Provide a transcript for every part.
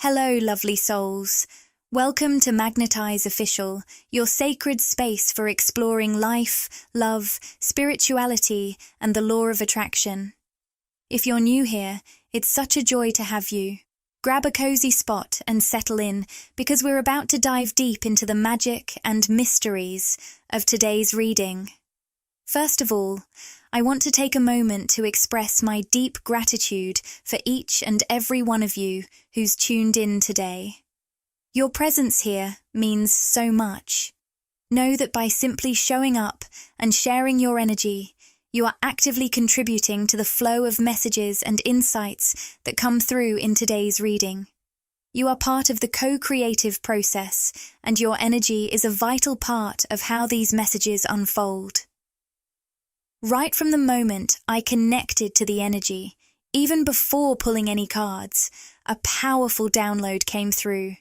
Hello, lovely souls. Welcome to Magnetize Official, your sacred space for exploring life, love, spirituality, and the law of attraction. If you're new here, it's such a joy to have you. Grab a cozy spot and settle in, because we're about to dive deep into the magic and mysteries of today's reading. First of all, I want to take a moment to express my deep gratitude for each and every one of you who's tuned in today. Your presence here means so much. Know that by simply showing up and sharing your energy, you are actively contributing to the flow of messages and insights that come through in today's reading. You are part of the co-creative process, and your energy is a vital part of how these messages unfold. Right from the moment I connected to the energy, even before pulling any cards, a powerful download came through.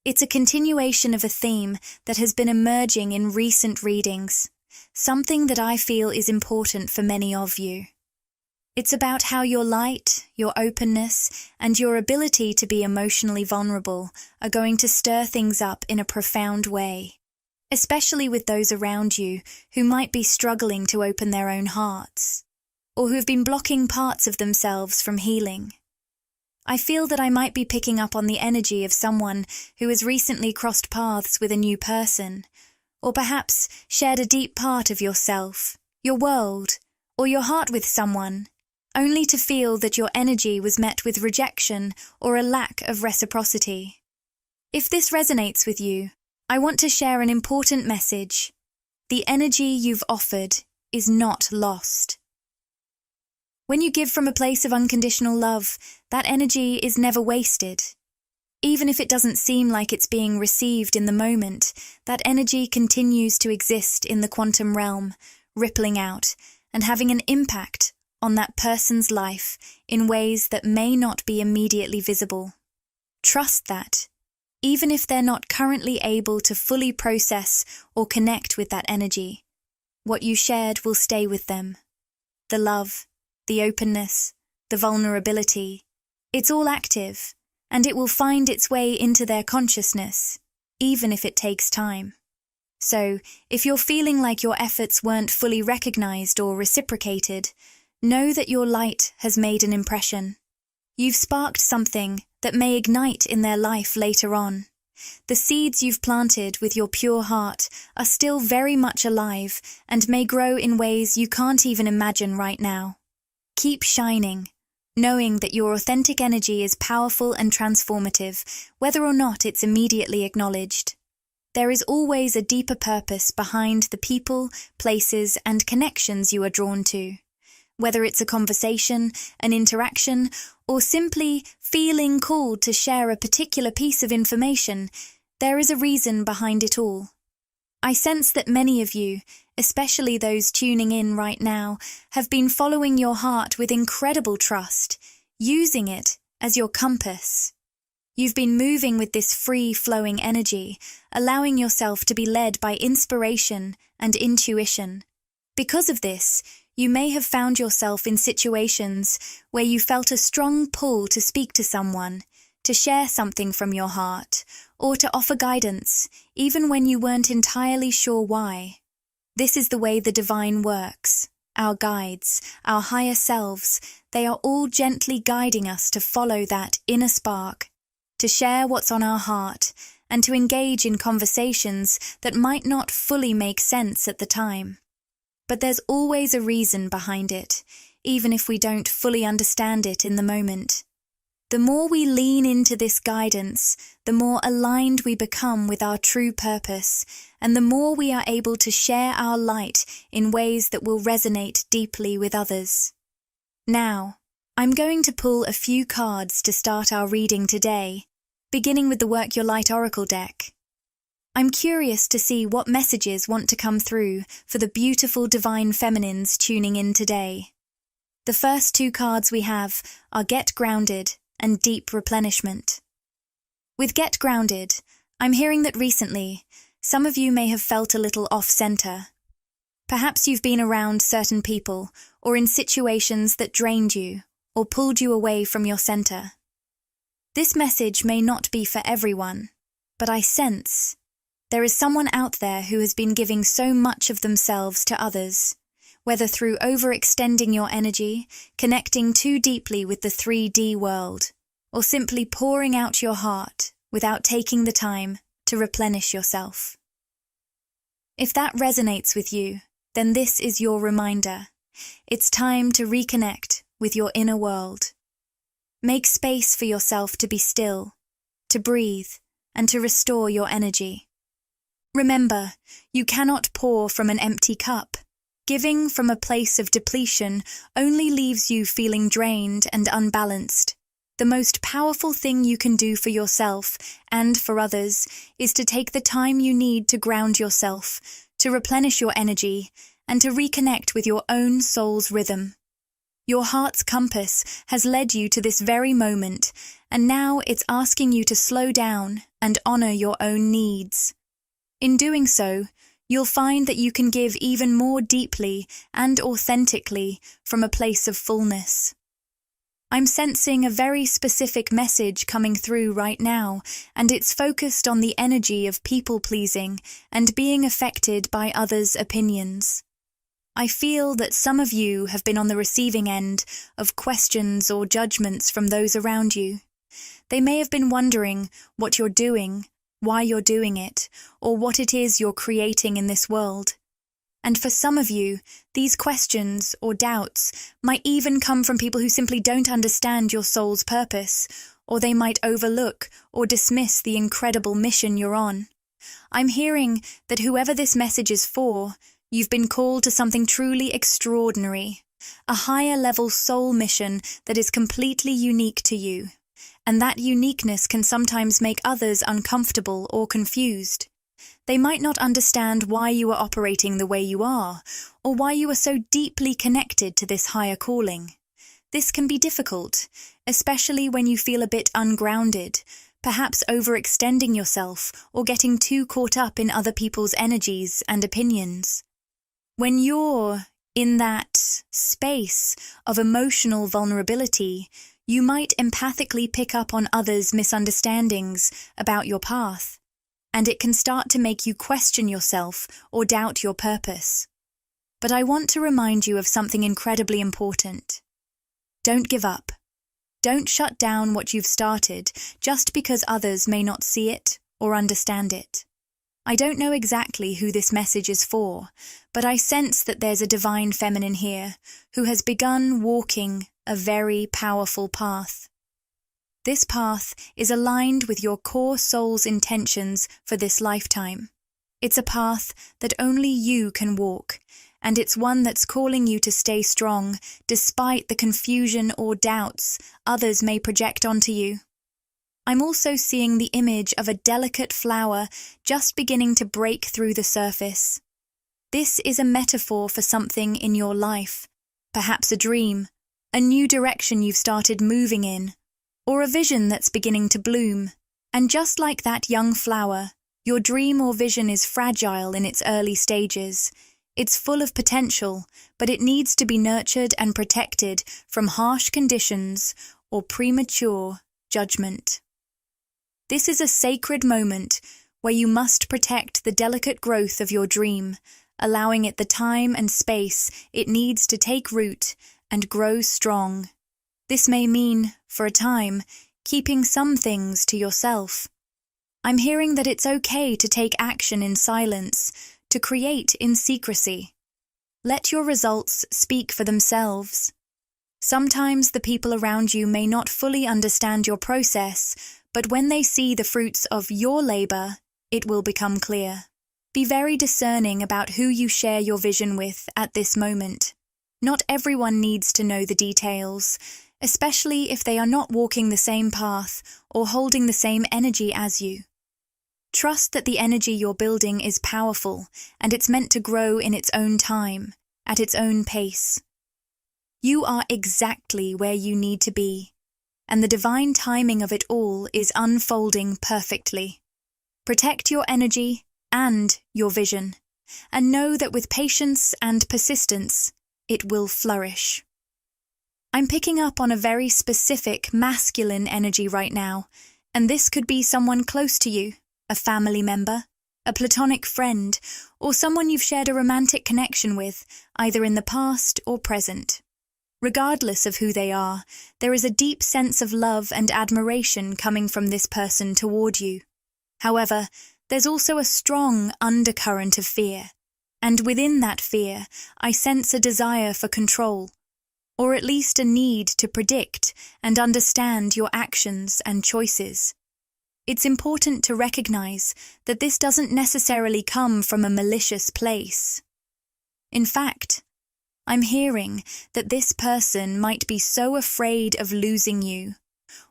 It's a continuation of a theme that has been emerging in recent readings, something that I feel is important for many of you. It's about how your light, your openness, and your ability to be emotionally vulnerable are going to stir things up in a profound way, especially with those around you who might be struggling to open their own hearts, or who have been blocking parts of themselves from healing. I feel that I might be picking up on the energy of someone who has recently crossed paths with a new person, or perhaps shared a deep part of yourself, your world, or your heart with someone, only to feel that your energy was met with rejection or a lack of reciprocity. If this resonates with you, I want to share an important message. The energy you've offered is not lost. When you give from a place of unconditional love, that energy is never wasted. Even if it doesn't seem like it's being received in the moment, that energy continues to exist in the quantum realm, rippling out and having an impact on that person's life in ways that may not be immediately visible. Trust that. Even if they're not currently able to fully process or connect with that energy, what you shared will stay with them. The love, the openness, the vulnerability, it's all active, and it will find its way into their consciousness, even if it takes time. So, if you're feeling like your efforts weren't fully recognized or reciprocated, know that your light has made an impression. You've sparked something that may ignite in their life later on. The seeds you've planted with your pure heart are still very much alive and may grow in ways you can't even imagine right now. Keep shining, knowing that your authentic energy is powerful and transformative, whether or not it's immediately acknowledged. There is always a deeper purpose behind the people, places, and connections you are drawn to. Whether it's a conversation, an interaction, or simply feeling called to share a particular piece of information, there is a reason behind it all. I sense that many of you, especially those tuning in right now, have been following your heart with incredible trust, using it as your compass. You've been moving with this free-flowing energy, allowing yourself to be led by inspiration and intuition. Because of this, you may have found yourself in situations where you felt a strong pull to speak to someone, to share something from your heart, or to offer guidance, even when you weren't entirely sure why. This is the way the divine works. Our guides, our higher selves, they are all gently guiding us to follow that inner spark, to share what's on our heart, and to engage in conversations that might not fully make sense at the time. But there's always a reason behind it, even if we don't fully understand it in the moment. The more we lean into this guidance, the more aligned we become with our true purpose, and the more we are able to share our light in ways that will resonate deeply with others. Now, I'm going to pull a few cards to start our reading today, beginning with the Work Your Light Oracle deck. I'm curious to see what messages want to come through for the beautiful divine feminines tuning in today. The first two cards we have are Get Grounded and Deep Replenishment. With Get Grounded, I'm hearing that recently, some of you may have felt a little off-center. Perhaps you've been around certain people or in situations that drained you or pulled you away from your center. This message may not be for everyone, but I sense there is someone out there who has been giving so much of themselves to others, whether through overextending your energy, connecting too deeply with the 3D world, or simply pouring out your heart without taking the time to replenish yourself. If that resonates with you, then this is your reminder. It's time to reconnect with your inner world. Make space for yourself to be still, to breathe, and to restore your energy. Remember, you cannot pour from an empty cup. Giving from a place of depletion only leaves you feeling drained and unbalanced. The most powerful thing you can do for yourself and for others is to take the time you need to ground yourself, to replenish your energy, and to reconnect with your own soul's rhythm. Your heart's compass has led you to this very moment, and now it's asking you to slow down and honor your own needs. In doing so, you'll find that you can give even more deeply and authentically from a place of fullness. I'm sensing a very specific message coming through right now, and it's focused on the energy of people-pleasing and being affected by others' opinions. I feel that some of you have been on the receiving end of questions or judgments from those around you. They may have been wondering what you're doing, why you're doing it, or what it is you're creating in this world. And for some of you, these questions or doubts might even come from people who simply don't understand your soul's purpose, or they might overlook or dismiss the incredible mission you're on. I'm hearing that whoever this message is for, you've been called to something truly extraordinary, a higher-level soul mission that is completely unique to you. And that uniqueness can sometimes make others uncomfortable or confused. They might not understand why you are operating the way you are, or why you are so deeply connected to this higher calling. This can be difficult, especially when you feel a bit ungrounded, perhaps overextending yourself or getting too caught up in other people's energies and opinions. When you're in that space of emotional vulnerability, you might empathically pick up on others' misunderstandings about your path, and it can start to make you question yourself or doubt your purpose. But I want to remind you of something incredibly important. Don't give up. Don't shut down what you've started just because others may not see it or understand it. I don't know exactly who this message is for, but I sense that there's a divine feminine here who has begun walking a very powerful path. This path is aligned with your core soul's intentions for this lifetime. It's a path that only you can walk, and it's one that's calling you to stay strong despite the confusion or doubts others may project onto you. I'm also seeing the image of a delicate flower just beginning to break through the surface. This is a metaphor for something in your life, perhaps a dream, a new direction you've started moving in, or a vision that's beginning to bloom. And just like that young flower, your dream or vision is fragile in its early stages. It's full of potential, but it needs to be nurtured and protected from harsh conditions or premature judgment. This is a sacred moment where you must protect the delicate growth of your dream, allowing it the time and space it needs to take root and grow strong. This may mean, for a time, keeping some things to yourself. I'm hearing that it's okay to take action in silence, to create in secrecy. Let your results speak for themselves. Sometimes the people around you may not fully understand your process, but when they see the fruits of your labor, it will become clear. Be very discerning about who you share your vision with at this moment. Not everyone needs to know the details, especially if they are not walking the same path or holding the same energy as you. Trust that the energy you're building is powerful, and it's meant to grow in its own time, at its own pace. You are exactly where you need to be, and the divine timing of it all is unfolding perfectly. Protect your energy and your vision, and know that with patience and persistence, it will flourish. I'm picking up on a very specific masculine energy right now, and this could be someone close to you, a family member, a platonic friend, or someone you've shared a romantic connection with, either in the past or present. Regardless of who they are, there is a deep sense of love and admiration coming from this person toward you. However, there's also a strong undercurrent of fear, and within that fear, I sense a desire for control, or at least a need to predict and understand your actions and choices. It's important to recognize that this doesn't necessarily come from a malicious place. In fact, I'm hearing that this person might be so afraid of losing you,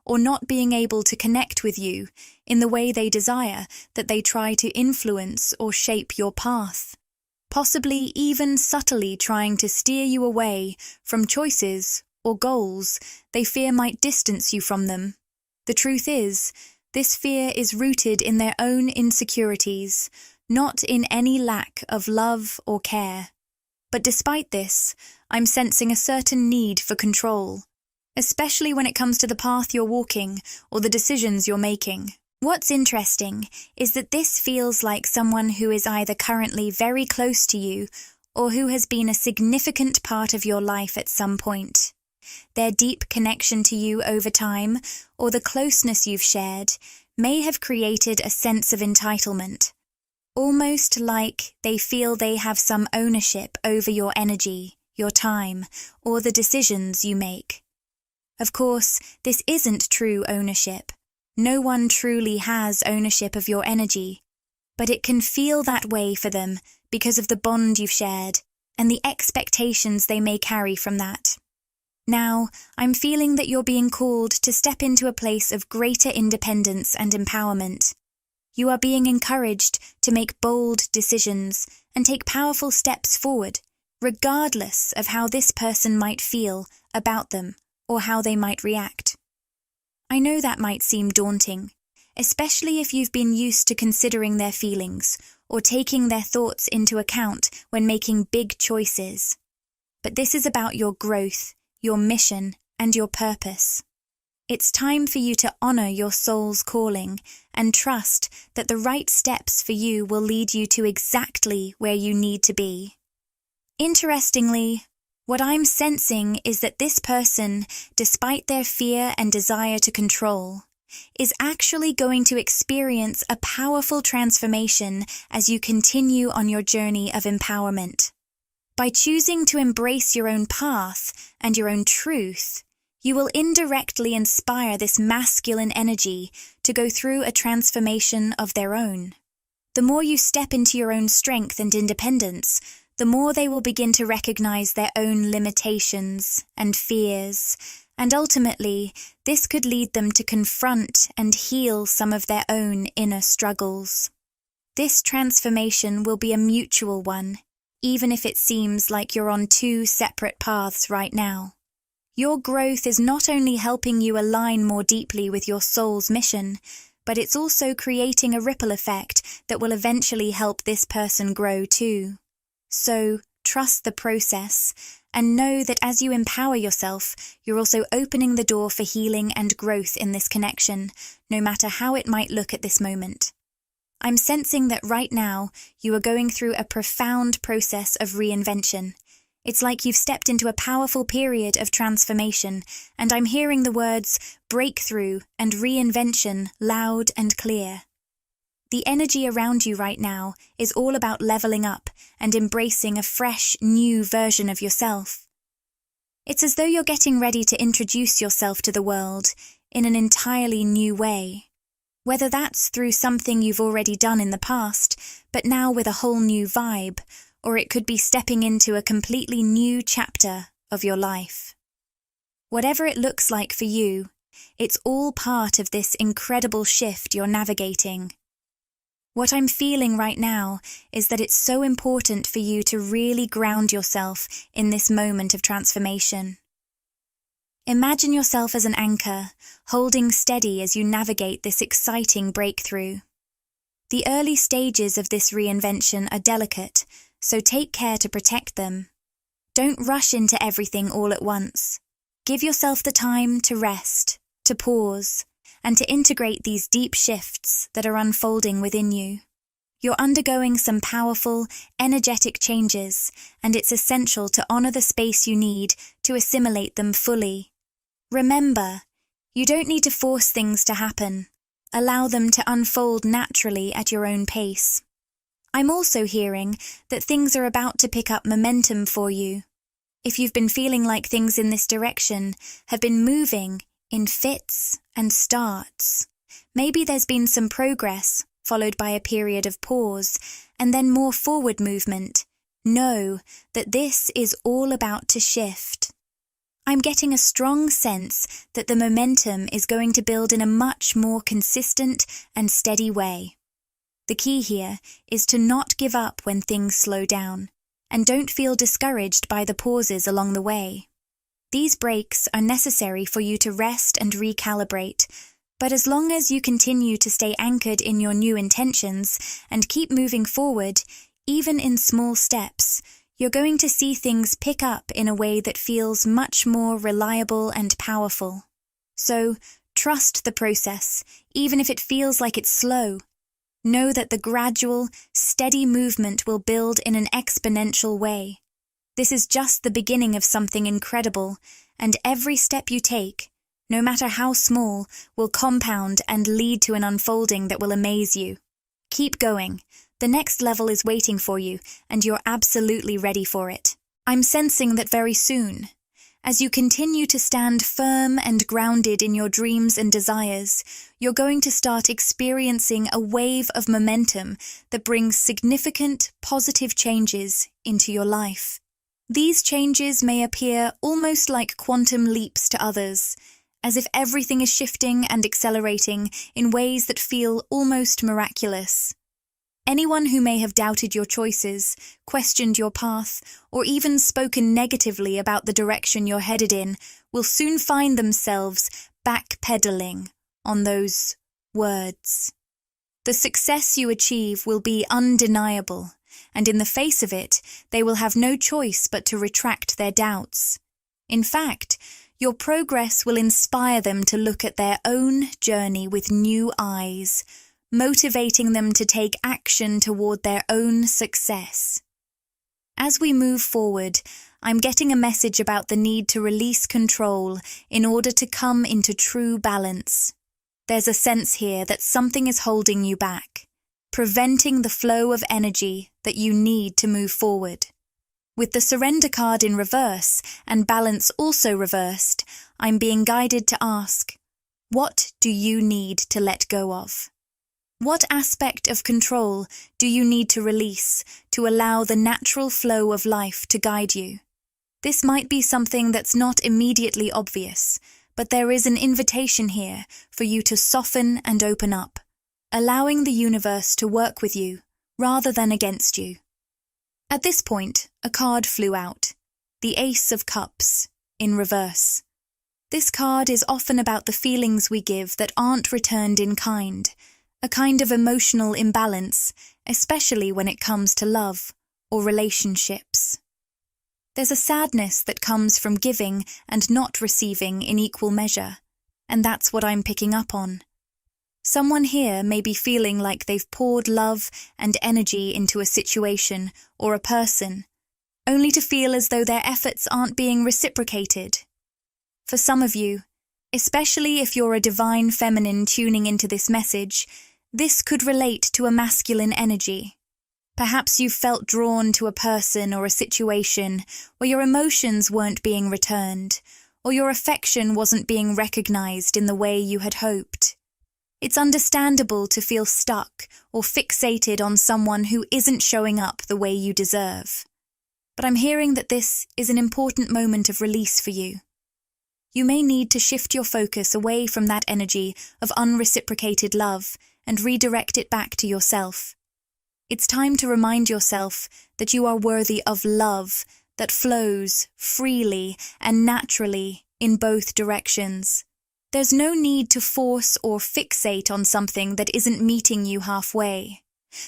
or not being able to connect with you in the way they desire that they try to influence or shape your path, possibly even subtly trying to steer you away from choices or goals they fear might distance you from them. The truth is, this fear is rooted in their own insecurities, not in any lack of love or care. But despite this, I'm sensing a certain need for control, especially when it comes to the path you're walking or the decisions you're making. What's interesting is that this feels like someone who is either currently very close to you or who has been a significant part of your life at some point. Their deep connection to you over time, or the closeness you've shared, may have created a sense of entitlement, almost like they feel they have some ownership over your energy, your time, or the decisions you make. Of course, this isn't true ownership. No one truly has ownership of your energy, but it can feel that way for them because of the bond you've shared and the expectations they may carry from that. Now, I'm feeling that you're being called to step into a place of greater independence and empowerment. You are being encouraged to make bold decisions and take powerful steps forward, regardless of how this person might feel about them or how they might react. I know that might seem daunting, especially if you've been used to considering their feelings or taking their thoughts into account when making big choices. But this is about your growth, your mission, and your purpose. It's time for you to honor your soul's calling and trust that the right steps for you will lead you to exactly where you need to be. Interestingly, what I'm sensing is that this person, despite their fear and desire to control, is actually going to experience a powerful transformation as you continue on your journey of empowerment. By choosing to embrace your own path and your own truth, you will indirectly inspire this masculine energy to go through a transformation of their own. The more you step into your own strength and independence, the more they will begin to recognize their own limitations and fears, and ultimately, this could lead them to confront and heal some of their own inner struggles. This transformation will be a mutual one, even if it seems like you're on two separate paths right now. Your growth is not only helping you align more deeply with your soul's mission, but it's also creating a ripple effect that will eventually help this person grow too. So, trust the process, and know that as you empower yourself, you're also opening the door for healing and growth in this connection, no matter how it might look at this moment. I'm sensing that right now, you are going through a profound process of reinvention. It's like you've stepped into a powerful period of transformation, and I'm hearing the words breakthrough and reinvention loud and clear. The energy around you right now is all about leveling up and embracing a fresh, new version of yourself. It's as though you're getting ready to introduce yourself to the world in an entirely new way. Whether that's through something you've already done in the past, but now with a whole new vibe, or it could be stepping into a completely new chapter of your life. Whatever it looks like for you, it's all part of this incredible shift you're navigating. What I'm feeling right now is that it's so important for you to really ground yourself in this moment of transformation. Imagine yourself as an anchor, holding steady as you navigate this exciting breakthrough. The early stages of this reinvention are delicate, so take care to protect them. Don't rush into everything all at once. Give yourself the time to rest, to pause, and to integrate these deep shifts that are unfolding within you. You're undergoing some powerful, energetic changes, and it's essential to honor the space you need to assimilate them fully. Remember, you don't need to force things to happen. Allow them to unfold naturally at your own pace. I'm also hearing that things are about to pick up momentum for you. If you've been feeling like things in this direction have been moving in fits and starts, maybe there's been some progress, followed by a period of pause, and then more forward movement. Know that this is all about to shift. I'm getting a strong sense that the momentum is going to build in a much more consistent and steady way. The key here is to not give up when things slow down, and don't feel discouraged by the pauses along the way. These breaks are necessary for you to rest and recalibrate, but as long as you continue to stay anchored in your new intentions and keep moving forward, even in small steps, you're going to see things pick up in a way that feels much more reliable and powerful. So, trust the process, even if it feels like it's slow. Know that the gradual, steady movement will build in an exponential way. This is just the beginning of something incredible, and every step you take, no matter how small, will compound and lead to an unfolding that will amaze you. Keep going. The next level is waiting for you, and you're absolutely ready for it. I'm sensing that very soon, as you continue to stand firm and grounded in your dreams and desires, you're going to start experiencing a wave of momentum that brings significant, positive changes into your life. These changes may appear almost like quantum leaps to others, as if everything is shifting and accelerating in ways that feel almost miraculous. Anyone who may have doubted your choices, questioned your path, or even spoken negatively about the direction you're headed in will soon find themselves backpedaling on those words. The success you achieve will be undeniable, and in the face of it, they will have no choice but to retract their doubts. In fact, your progress will inspire them to look at their own journey with new eyes, motivating them to take action toward their own success. As we move forward, I'm getting a message about the need to release control in order to come into true balance. There's a sense here that something is holding you back, preventing the flow of energy that you need to move forward. With the surrender card in reverse and balance also reversed, I'm being guided to ask, what do you need to let go of? What aspect of control do you need to release to allow the natural flow of life to guide you? This might be something that's not immediately obvious, but there is an invitation here for you to soften and open up, allowing the universe to work with you rather than against you. At this point, a card flew out, the Ace of Cups, in reverse. This card is often about the feelings we give that aren't returned in kind, a kind of emotional imbalance, especially when it comes to love or relationships. There's a sadness that comes from giving and not receiving in equal measure, and that's what I'm picking up on. Someone here may be feeling like they've poured love and energy into a situation or a person, only to feel as though their efforts aren't being reciprocated. For some of you, especially if you're a divine feminine tuning into this message, this could relate to a masculine energy. Perhaps you've felt drawn to a person or a situation where your emotions weren't being returned, or your affection wasn't being recognized in the way you had hoped. It's understandable to feel stuck or fixated on someone who isn't showing up the way you deserve. But I'm hearing that this is an important moment of release for you. You may need to shift your focus away from that energy of unreciprocated love and redirect it back to yourself. It's time to remind yourself that you are worthy of love that flows freely and naturally in both directions. There's no need to force or fixate on something that isn't meeting you halfway.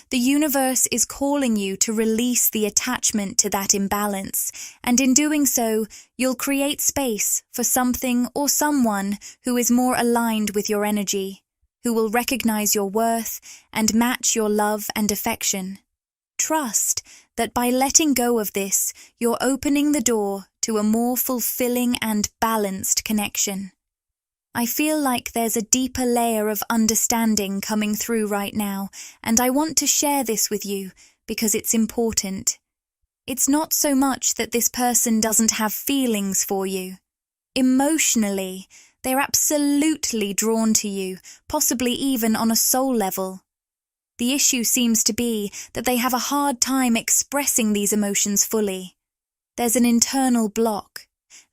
The universe is calling you to release the attachment to that imbalance, and in doing so, you'll create space for something or someone who is more aligned with your energy, who will recognize your worth and match your love and affection. Trust that by letting go of this, you're opening the door to a more fulfilling and balanced connection. I feel like there's a deeper layer of understanding coming through right now, and I want to share this with you because it's important. It's not so much that this person doesn't have feelings for you. Emotionally, they're absolutely drawn to you, possibly even on a soul level. The issue seems to be that they have a hard time expressing these emotions fully. There's an internal block.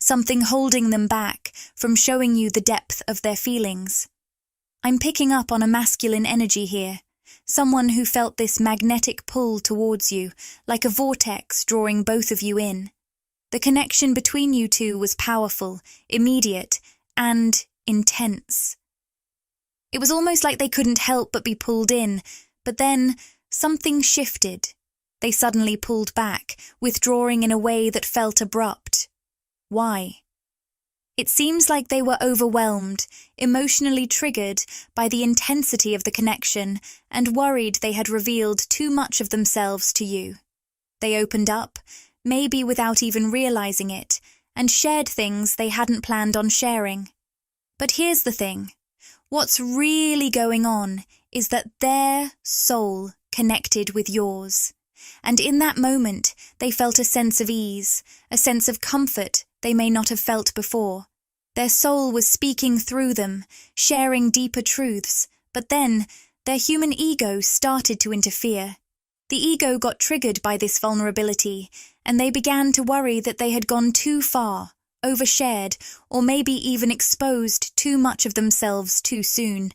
Something holding them back from showing you the depth of their feelings. I'm picking up on a masculine energy here, someone who felt this magnetic pull towards you, like a vortex drawing both of you in. The connection between you two was powerful, immediate, and intense. It was almost like they couldn't help but be pulled in, but then something shifted. They suddenly pulled back, withdrawing in a way that felt abrupt. Why? It seems like they were overwhelmed, emotionally triggered by the intensity of the connection, and worried they had revealed too much of themselves to you. They opened up, maybe without even realizing it, and shared things they hadn't planned on sharing. But here's the thing. What's really going on is that their soul connected with yours. And in that moment, they felt a sense of ease, a sense of comfort they may not have felt before. Their soul was speaking through them, sharing deeper truths, but then their human ego started to interfere. The ego got triggered by this vulnerability, and they began to worry that they had gone too far, overshared, or maybe even exposed too much of themselves too soon.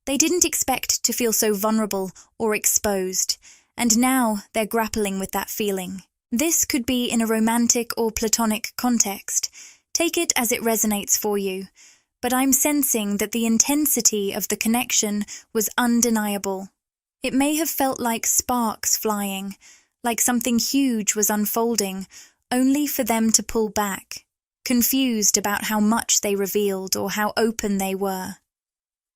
They didn't expect to feel so vulnerable or exposed, and now they're grappling with that feeling. This could be in a romantic or platonic context. Take it as it resonates for you, but I'm sensing that the intensity of the connection was undeniable. It may have felt like sparks flying, like something huge was unfolding, only for them to pull back, confused about how much they revealed or how open they were.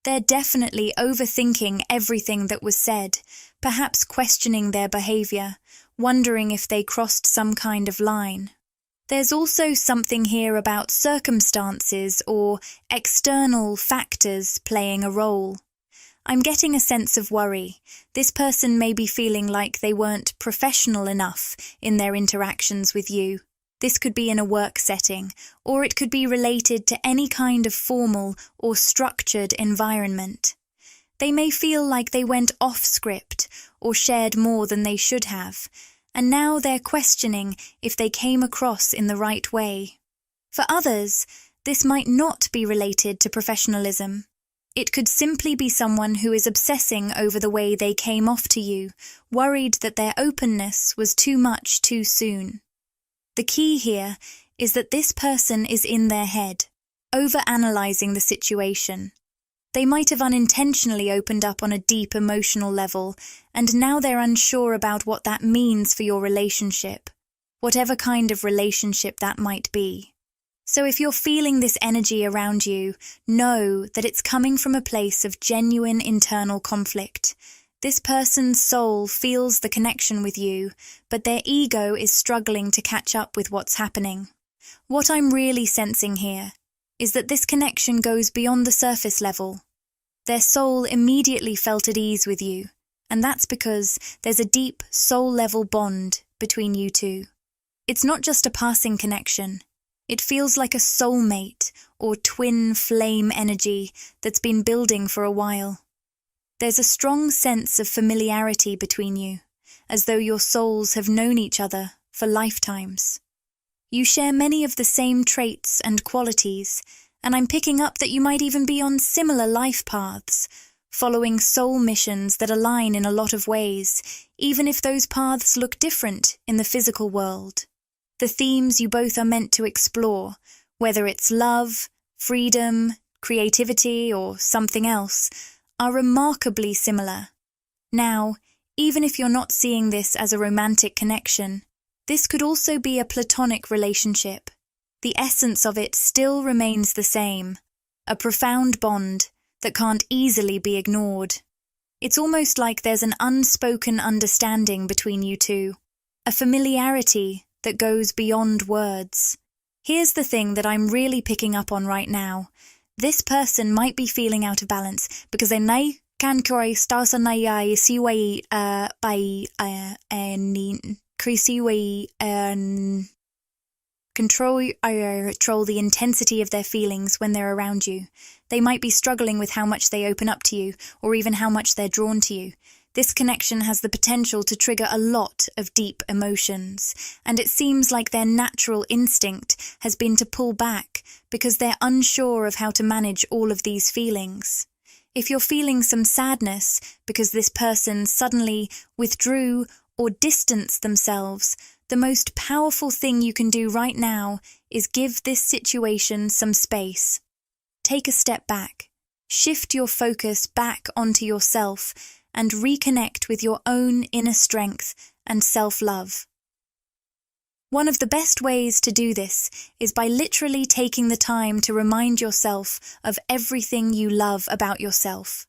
They're definitely overthinking everything that was said, perhaps questioning their behavior, wondering if they crossed some kind of line. There's also something here about circumstances or external factors playing a role. I'm getting a sense of worry. This person may be feeling like they weren't professional enough in their interactions with you. This could be in a work setting, or it could be related to any kind of formal or structured environment. They may feel like they went off script or shared more than they should have, and now they're questioning if they came across in the right way. For others, this might not be related to professionalism. It could simply be someone who is obsessing over the way they came off to you, worried that their openness was too much too soon. The key here is that this person is in their head, overanalyzing the situation. They might have unintentionally opened up on a deep emotional level, and now they're unsure about what that means for your relationship, whatever kind of relationship that might be. So if you're feeling this energy around you, know that it's coming from a place of genuine internal conflict. This person's soul feels the connection with you, but their ego is struggling to catch up with what's happening. What I'm really sensing here is that this connection goes beyond the surface level. Their soul immediately felt at ease with you, and that's because there's a deep soul-level bond between you two. It's not just a passing connection. It feels like a soulmate or twin flame energy that's been building for a while. There's a strong sense of familiarity between you, as though your souls have known each other for lifetimes. You share many of the same traits and qualities, and I'm picking up that you might even be on similar life paths, following soul missions that align in a lot of ways, even if those paths look different in the physical world. The themes you both are meant to explore, whether it's love, freedom, creativity, or something else, are remarkably similar. Now, Even if you're not seeing this as a romantic connection, this could also be a platonic relationship. The essence of it still remains the same, a profound bond that can't easily be ignored. It's almost like there's an unspoken understanding between you two, a familiarity that goes beyond words. Here's the thing that I'm really picking up on right now. This person might be feeling out of balance because they kan koi stasa nai siwai by control the intensity of their feelings when they're around you. They might be struggling with how much they open up to you, or even how much they're drawn to you. This connection has the potential to trigger a lot of deep emotions, and it seems like their natural instinct has been to pull back because they're unsure of how to manage all of these feelings. If you're feeling some sadness because this person suddenly withdrew or distanced themselves, the most powerful thing you can do right now is give this situation some space. Take a step back, shift your focus back onto yourself, and reconnect with your own inner strength and self-love. One of the best ways to do this is by literally taking the time to remind yourself of everything you love about yourself.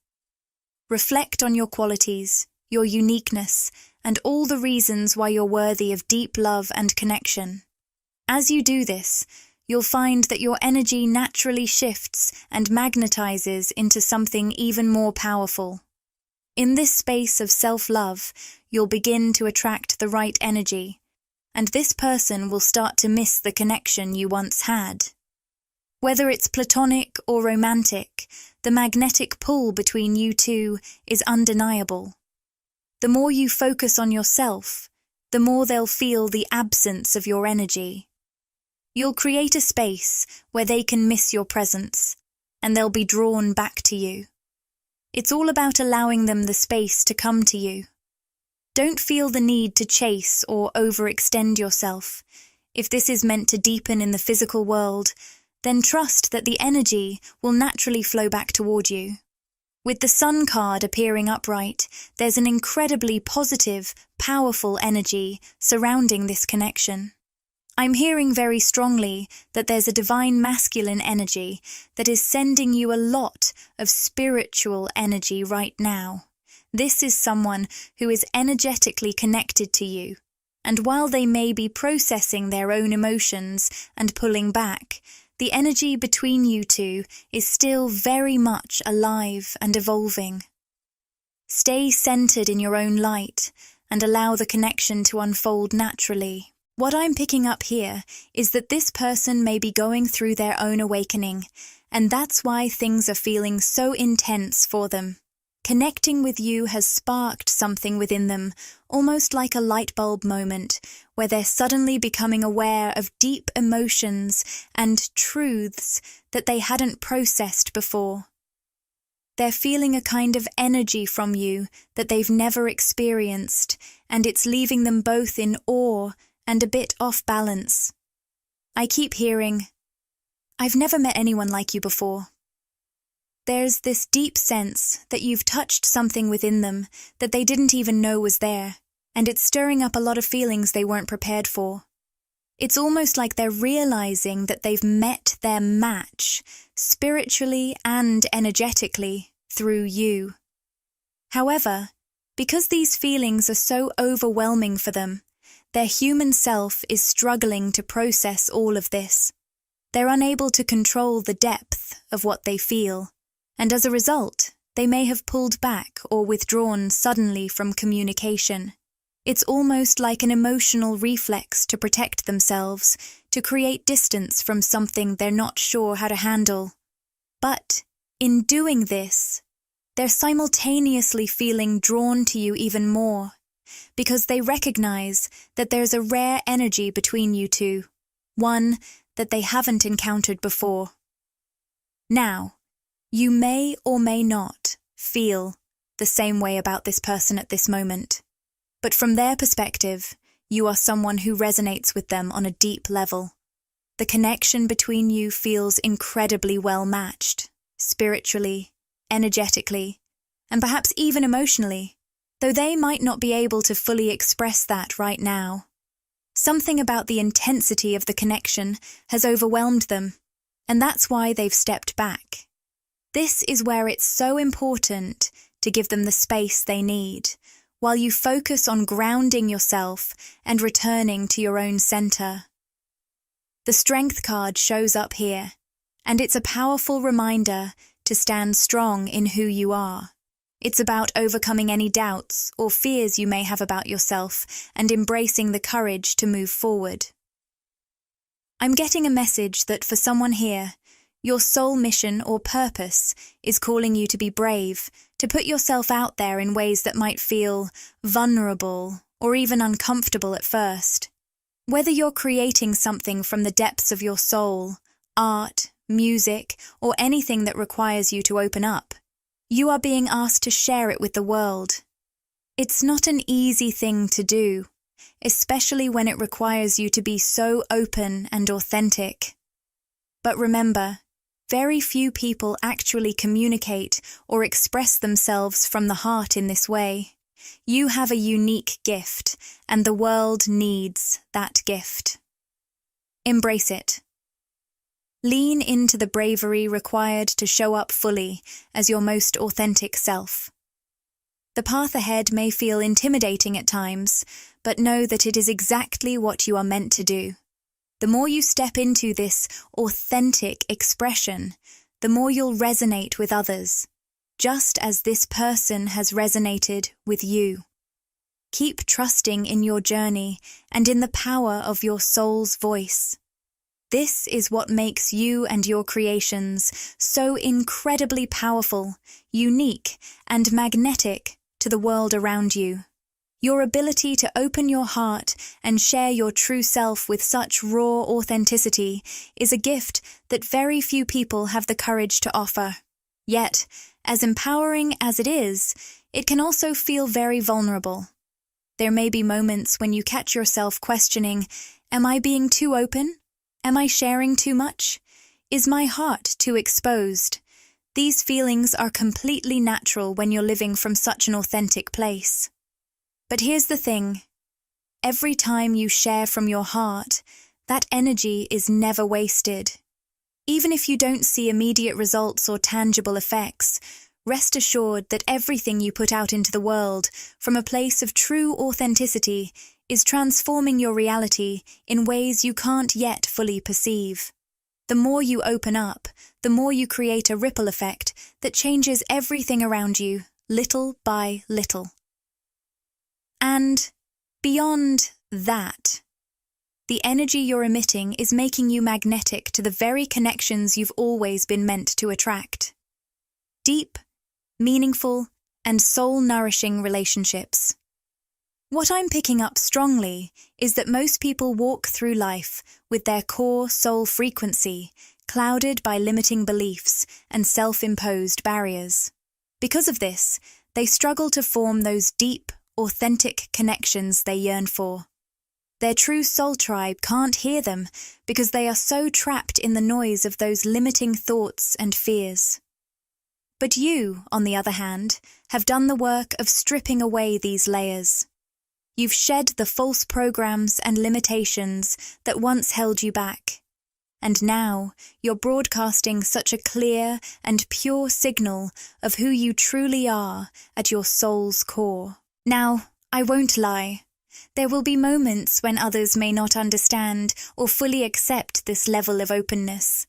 Reflect on your qualities, your uniqueness, and all the reasons why you're worthy of deep love and connection. As you do this, you'll find that your energy naturally shifts and magnetizes into something even more powerful. In this space of self-love, you'll begin to attract the right energy, and this person will start to miss the connection you once had. Whether it's platonic or romantic, the magnetic pull between you two is undeniable. The more you focus on yourself, the more they'll feel the absence of your energy. You'll create a space where they can miss your presence, and they'll be drawn back to you. It's all about allowing them the space to come to you. Don't feel the need to chase or overextend yourself. If this is meant to deepen in the physical world, then trust that the energy will naturally flow back toward you. With the Sun card appearing upright, there's an incredibly positive, powerful energy surrounding this connection. I'm hearing very strongly that there's a divine masculine energy that is sending you a lot of spiritual energy right now. This is someone who is energetically connected to you, and while they may be processing their own emotions and pulling back, the energy between you two is still very much alive and evolving. Stay centered in your own light and allow the connection to unfold naturally. What I'm picking up here is that this person may be going through their own awakening, and that's why things are feeling so intense for them. Connecting with you has sparked something within them, almost like a light bulb moment, where they're suddenly becoming aware of deep emotions and truths that they hadn't processed before. They're feeling a kind of energy from you that they've never experienced, and it's leaving them both in awe and a bit off balance. I keep hearing, "I've never met anyone like you before." There's this deep sense that you've touched something within them that they didn't even know was there, and it's stirring up a lot of feelings they weren't prepared for. It's almost like they're realizing that they've met their match, spiritually and energetically, through you. However, because these feelings are so overwhelming for them, their human self is struggling to process all of this. They're unable to control the depth of what they feel, and as a result, they may have pulled back or withdrawn suddenly from communication. It's almost like an emotional reflex to protect themselves, to create distance from something they're not sure how to handle. But in doing this, they're simultaneously feeling drawn to you even more, because they recognize that there's a rare energy between you two, one that they haven't encountered before. Now, you may or may not feel the same way about this person at this moment, but from their perspective, you are someone who resonates with them on a deep level. The connection between you feels incredibly well matched, spiritually, energetically, and perhaps even emotionally. though they might not be able to fully express that right now. Something about the intensity of the connection has overwhelmed them, and that's why they've stepped back. This is where it's so important to give them the space they need, while you focus on grounding yourself and returning to your own center. The Strength card shows up here, and it's a powerful reminder to stand strong in who you are. It's about overcoming any doubts or fears you may have about yourself and embracing the courage to move forward. I'm getting a message that for someone here, your soul mission or purpose is calling you to be brave, to put yourself out there in ways that might feel vulnerable or even uncomfortable at first. Whether you're creating something from the depths of your soul, art, music, or anything that requires you to open up, you are being asked to share it with the world. It's not an easy thing to do, especially when it requires you to be so open and authentic. But remember, very few people actually communicate or express themselves from the heart in this way. You have a unique gift, and the world needs that gift. Embrace it. Lean into the bravery required to show up fully as your most authentic self. The path ahead may feel intimidating at times, but know that it is exactly what you are meant to do. The more you step into this authentic expression, the more you'll resonate with others, just as this person has resonated with you. Keep trusting in your journey and in the power of your soul's voice. This is what makes you and your creations so incredibly powerful, unique, and magnetic to the world around you. Your ability to open your heart and share your true self with such raw authenticity is a gift that very few people have the courage to offer. Yet, as empowering as it is, it can also feel very vulnerable. There may be moments when you catch yourself questioning, am I being too open? Am I sharing too much? Is my heart too exposed? These feelings are completely natural when you're living from such an authentic place. But here's the thing. Every time you share from your heart, that energy is never wasted. Even if you don't see immediate results or tangible effects, rest assured that everything you put out into the world from a place of true authenticity is transforming your reality in ways you can't yet fully perceive. The more you open up, the more you create a ripple effect that changes everything around you, little by little. And beyond that, the energy you're emitting is making you magnetic to the very connections you've always been meant to attract. Deep, meaningful, and soul-nourishing relationships. What I'm picking up strongly is that most people walk through life with their core soul frequency clouded by limiting beliefs and self-imposed barriers. Because of this, they struggle to form those deep, authentic connections they yearn for. Their true soul tribe can't hear them because they are so trapped in the noise of those limiting thoughts and fears. But you, on the other hand, have done the work of stripping away these layers. You've shed the false programs and limitations that once held you back. And now you're broadcasting such a clear and pure signal of who you truly are at your soul's core. Now, I won't lie. There will be moments when others may not understand or fully accept this level of openness.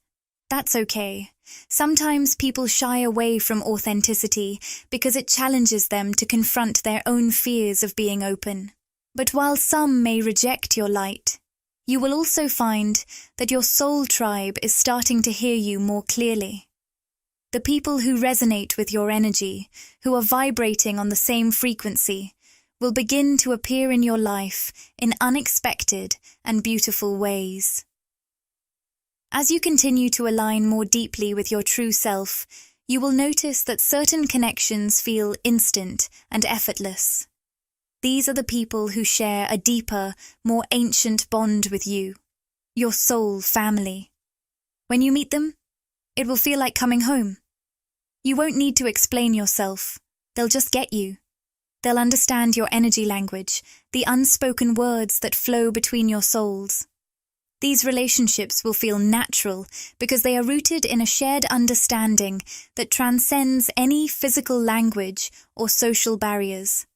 That's okay. Sometimes people shy away from authenticity because it challenges them to confront their own fears of being open. But while some may reject your light, you will also find that your soul tribe is starting to hear you more clearly. The people who resonate with your energy, who are vibrating on the same frequency, will begin to appear in your life in unexpected and beautiful ways. As you continue to align more deeply with your true self, you will notice that certain connections feel instant and effortless. These are the people who share a deeper, more ancient bond with you, your soul family. When you meet them, it will feel like coming home. You won't need to explain yourself. They'll just get you. They'll understand your energy language, the unspoken words that flow between your souls. These relationships will feel natural because they are rooted in a shared understanding that transcends any physical language or social barriers.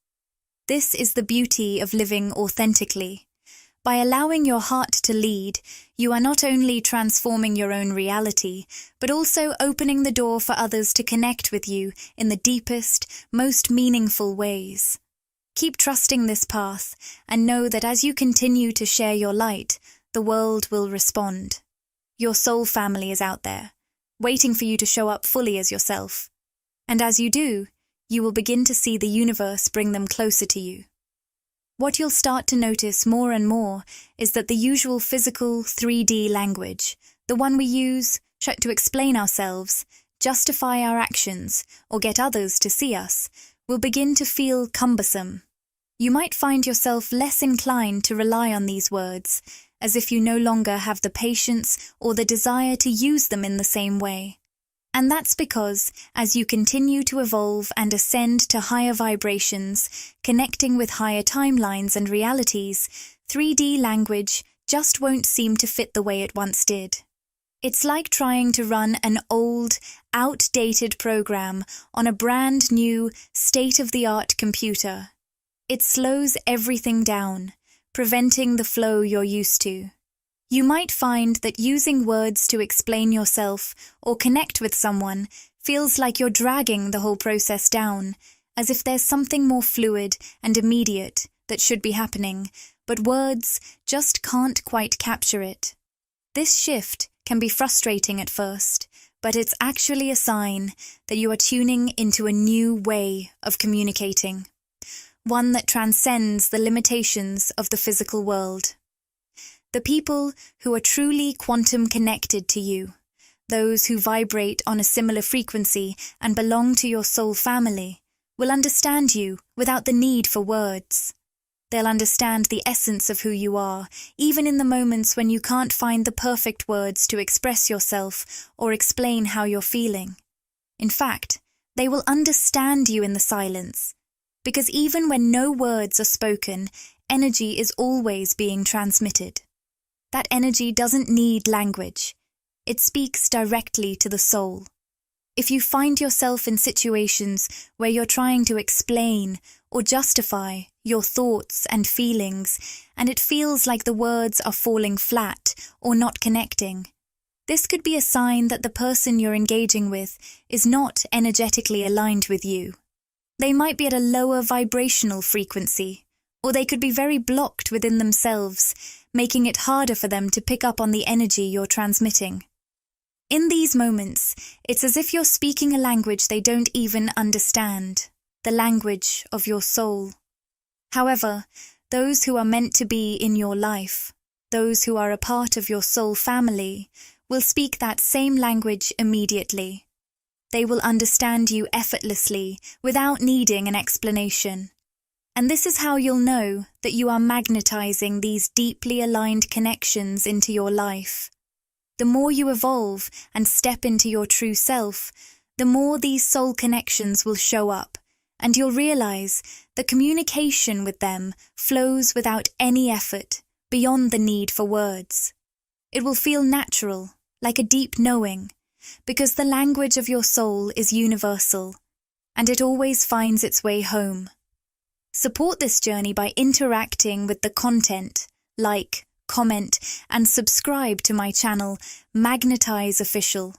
This is the beauty of living authentically. By allowing your heart to lead, you are not only transforming your own reality, but also opening the door for others to connect with you in the deepest, most meaningful ways. Keep trusting this path and know that as you continue to share your light, the world will respond. Your soul family is out there, waiting for you to show up fully as yourself. And as you do, you will begin to see the universe bring them closer to you. What you'll start to notice more and more is that the usual physical 3D language, the one we use to explain ourselves, justify our actions, or get others to see us, will begin to feel cumbersome. You might find yourself less inclined to rely on these words, as if you no longer have the patience or the desire to use them in the same way. And that's because, as you continue to evolve and ascend to higher vibrations, connecting with higher timelines and realities, 3D language just won't seem to fit the way it once did. It's like trying to run an old, outdated program on a brand new, state-of-the-art computer. It slows everything down, preventing the flow you're used to. You might find that using words to explain yourself or connect with someone feels like you're dragging the whole process down, as if there's something more fluid and immediate that should be happening, but words just can't quite capture it. This shift can be frustrating at first, but it's actually a sign that you are tuning into a new way of communicating, one that transcends the limitations of the physical world. The people who are truly quantum connected to you, those who vibrate on a similar frequency and belong to your soul family, will understand you without the need for words. They'll understand the essence of who you are, even in the moments when you can't find the perfect words to express yourself or explain how you're feeling. In fact, they will understand you in the silence, because even when no words are spoken, energy is always being transmitted. That energy doesn't need language. It speaks directly to the soul. If you find yourself in situations where you're trying to explain or justify your thoughts and feelings, and it feels like the words are falling flat or not connecting, this could be a sign that the person you're engaging with is not energetically aligned with you. They might be at a lower vibrational frequency, or they could be very blocked within themselves, making it harder for them to pick up on the energy you're transmitting. In these moments, it's as if you're speaking a language they don't even understand, the language of your soul. However, those who are meant to be in your life, those who are a part of your soul family, will speak that same language immediately. They will understand you effortlessly, without needing an explanation. And this is how you'll know that you are magnetizing these deeply aligned connections into your life. The more you evolve and step into your true self, the more these soul connections will show up, and you'll realize that communication with them flows without any effort, beyond the need for words. It will feel natural, like a deep knowing, because the language of your soul is universal, and it always finds its way home. Support this journey by interacting with the content, like, comment, and subscribe to my channel, Magnetize Official.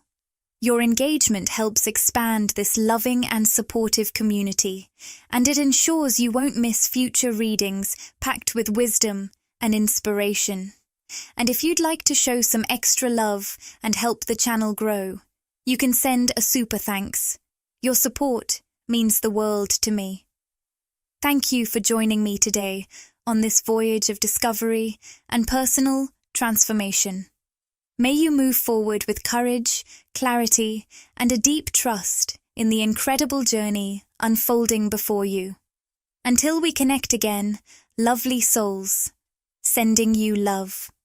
Your engagement helps expand this loving and supportive community, and it ensures you won't miss future readings packed with wisdom and inspiration. And if you'd like to show some extra love and help the channel grow, you can send a super thanks. Your support means the world to me. Thank you for joining me today on this voyage of discovery and personal transformation. May you move forward with courage, clarity, and a deep trust in the incredible journey unfolding before you. Until we connect again, lovely souls, sending you love.